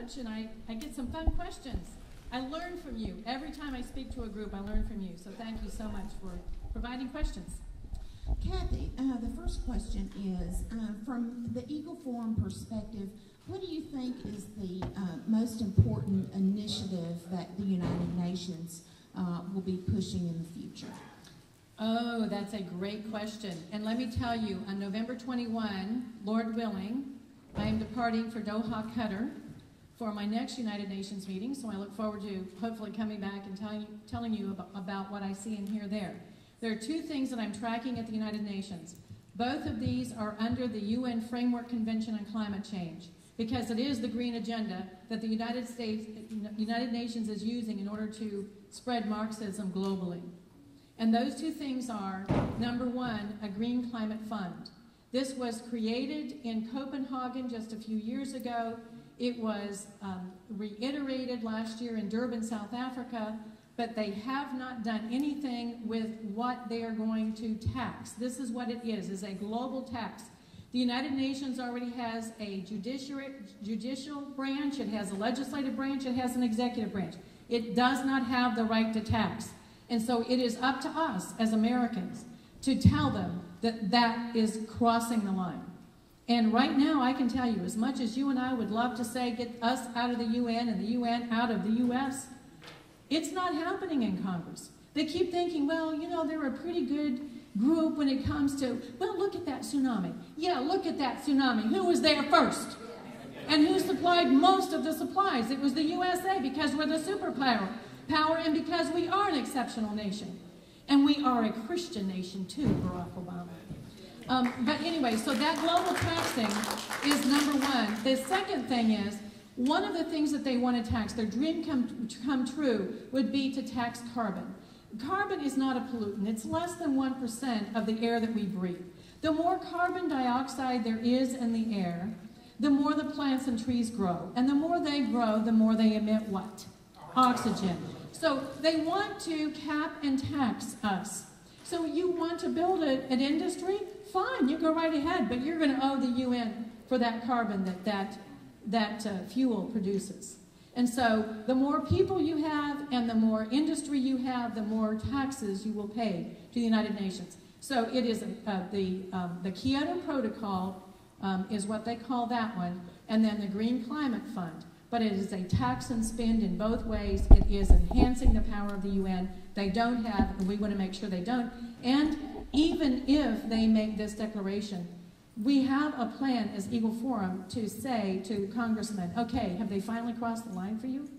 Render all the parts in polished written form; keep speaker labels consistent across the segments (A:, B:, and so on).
A: much, and I get some fun questions. I learn from you. Every time I speak to a group, I learn from you. So thank you so much for providing questions.
B: Cathie, the first question is, from the Eagle Forum perspective, what do you think is the most important initiative that the United Nations will be pushing in the future?
A: Oh, that's a great question. And let me tell you, on November 21, Lord willing, I am departing for Doha, Qatar, for my next United Nations meeting. So I look forward to hopefully coming back and telling you about what I see and hear there. There are two things that I'm tracking at the United Nations. Both of these are under the UN Framework Convention on Climate Change, because it is the green agenda that the United Nations is using in order to spread Marxism globally. And those two things are, number one, a green climate fund. This was created in Copenhagen just a few years ago. It was reiterated last year in Durban, South Africa, but they have not done anything with what they are going to tax. This is what it is a global tax. The United Nations already has a judicial branch, it has a legislative branch, it has an executive branch. It does not have the right to tax. And so it is up to us as Americans to tell them that that is crossing the line. And right now, I can tell you, as much as you and I would love to say, get us out of the UN and the UN out of the US, it's not happening in Congress. They keep thinking, well, you know, they're a pretty good group when it comes to, well, look at that tsunami. Yeah, look at that tsunami. Who was there first? And who supplied most of the supplies? It was the USA, because we're the superpower. And because we are an exceptional nation. And we are a Christian nation too, Barack Obama. But anyway, so that global taxing is number one. The second thing is, one of the things that they want to tax, their dream come true, would be to tax carbon. Carbon is not a pollutant. It's less than 1% of the air that we breathe. The more carbon dioxide there is in the air, the more the plants and trees grow. And the more they grow, the more they emit what? Oxygen. So they want to cap and tax us. So you want to build an industry? Fine, you go right ahead, but you're going to owe the UN for that carbon that fuel produces. And so the more people you have and the more industry you have, the more taxes you will pay to the United Nations. So it is the Kyoto Protocol is what they call that one, and then the Green Climate Fund. But it is a tax and spend in both ways. It is enhancing the power of the UN. They don't have, and we want to make sure they don't. And even if they make this declaration, we have a plan as Eagle Forum to say to congressmen, okay, have they finally crossed the line for you?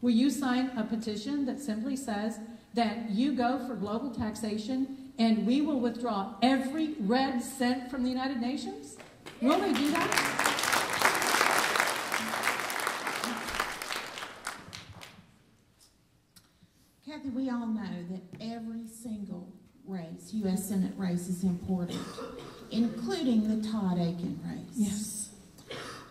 A: Will you sign a petition that simply says that you go for global taxation and we will withdraw every red cent from the United Nations? Will they do that?
B: Cathie, we all know that every single race, U.S. Senate race, is important, including the Todd Akin race.
A: Yes.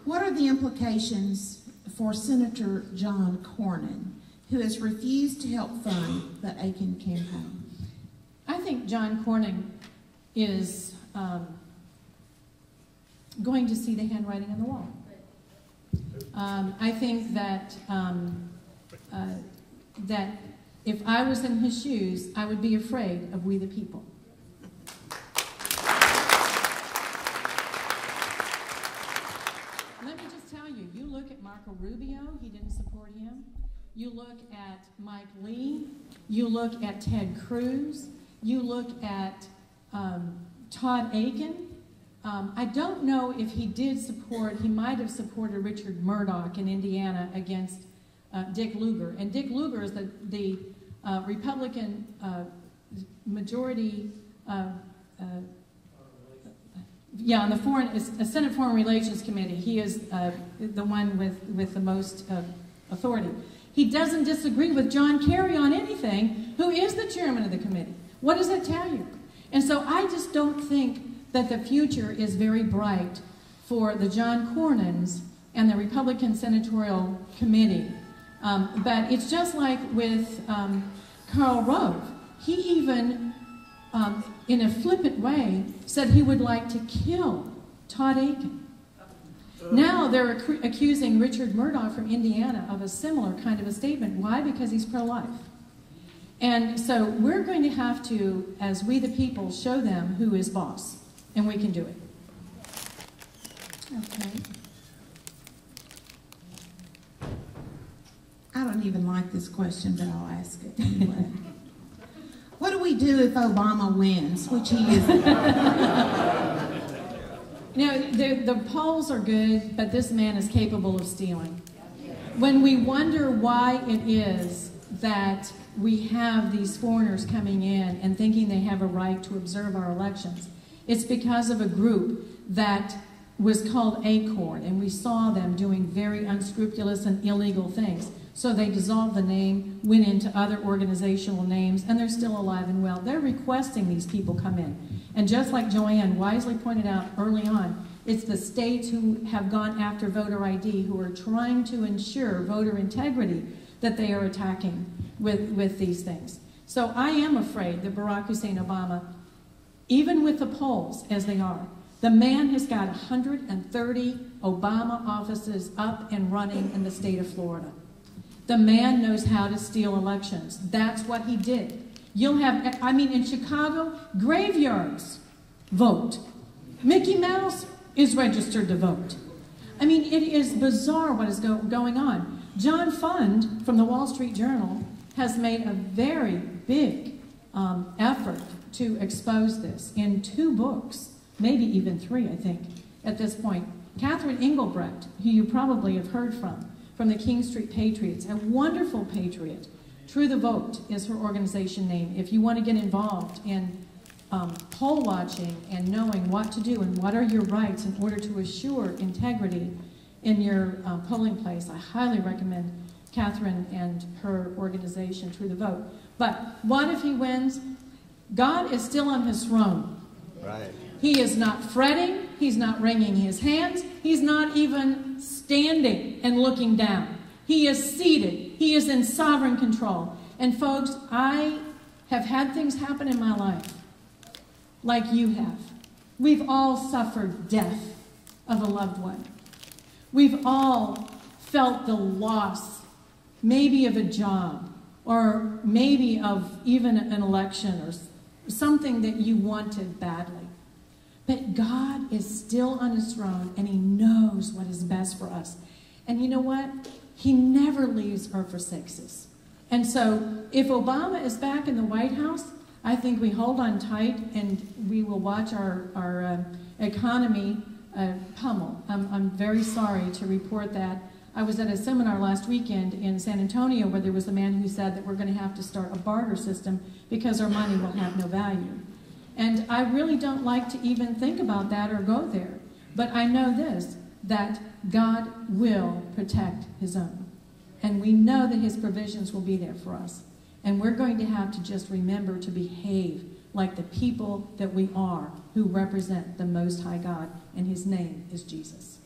B: What are the implications for Senator John Cornyn, who has refused to help fund the Akin campaign?
A: I think John Cornyn is going to see the handwriting on the wall. I think that that if I was in his shoes, I would be afraid of we the people. Let me just tell you, you look at Marco Rubio, he didn't support him. You look at Mike Lee, you look at Ted Cruz, you look at Todd Akin. I don't know if he did support, he might have supported Richard Murdoch in Indiana against Dick Lugar. And Dick Lugar is the Republican majority, on the Senate Foreign Relations Committee. He is the one with the most authority. He doesn't disagree with John Kerry on anything, who is the chairman of the committee. What does that tell you? And so I just don't think that the future is very bright for the John Cornyns and the Republican Senatorial Committee. But it's just like with Karl Rove. He even, in a flippant way, said he would like to kill Todd Akin. Now they're accusing Richard Murdoch from Indiana of a similar kind of a statement. Why? Because he's pro-life. And so we're going to have to, as we the people, show them who is boss. And we can do it.
B: Okay. I don't even like this question, but I'll ask it anyway. What do we do if Obama wins, which he isn't?
A: You know, the polls are good, but this man is capable of stealing. When we wonder why it is that we have these foreigners coming in and thinking they have a right to observe our elections, it's because of a group that was called Acorn, and we saw them doing very unscrupulous and illegal things. So they dissolved the name, went into other organizational names, and they're still alive and well. They're requesting these people come in. And just like Joanne wisely pointed out early on, it's the states who have gone after voter ID, who are trying to ensure voter integrity, that they are attacking with these things. So I am afraid that Barack Hussein Obama, even with the polls as they are, the man has got 130 Obama offices up and running in the state of Florida. The man knows how to steal elections. That's what he did. You'll have, I mean, in Chicago, graveyards vote. Mickey Mouse is registered to vote. I mean, it is bizarre what is going on. John Fund from the Wall Street Journal has made a very big effort to expose this in 2 books, maybe even 3, I think, at this point. Catherine Engelbrecht, who you probably have heard from the King Street Patriots, a wonderful patriot. True the Vote is her organization name. If you want to get involved in poll watching and knowing what to do and what are your rights in order to assure integrity in your polling place, I highly recommend Catherine and her organization, True the Vote. But what if he wins? God is still on his throne.
C: Right.
A: He is not fretting. He's not wringing his hands. He's not even standing and looking down. He is seated. He is in sovereign control. And folks, I have had things happen in my life like you have. We've all suffered death of a loved one. We've all felt the loss, maybe of a job, or maybe of even an election or something that you wanted badly. But God is still on his throne, and he knows what is best for us. And you know what? He never leaves or forsakes us. And so if Obama is back in the White House, I think we hold on tight and we will watch our economy pummel. I'm very sorry to report that. I was at a seminar last weekend in San Antonio where there was a man who said that we're going to have to start a barter system because our money will have no value. And I really don't like to even think about that or go there. But I know this, that God will protect his own. And we know that his provisions will be there for us. And we're going to have to just remember to behave like the people that we are who represent the Most High God, and his name is Jesus.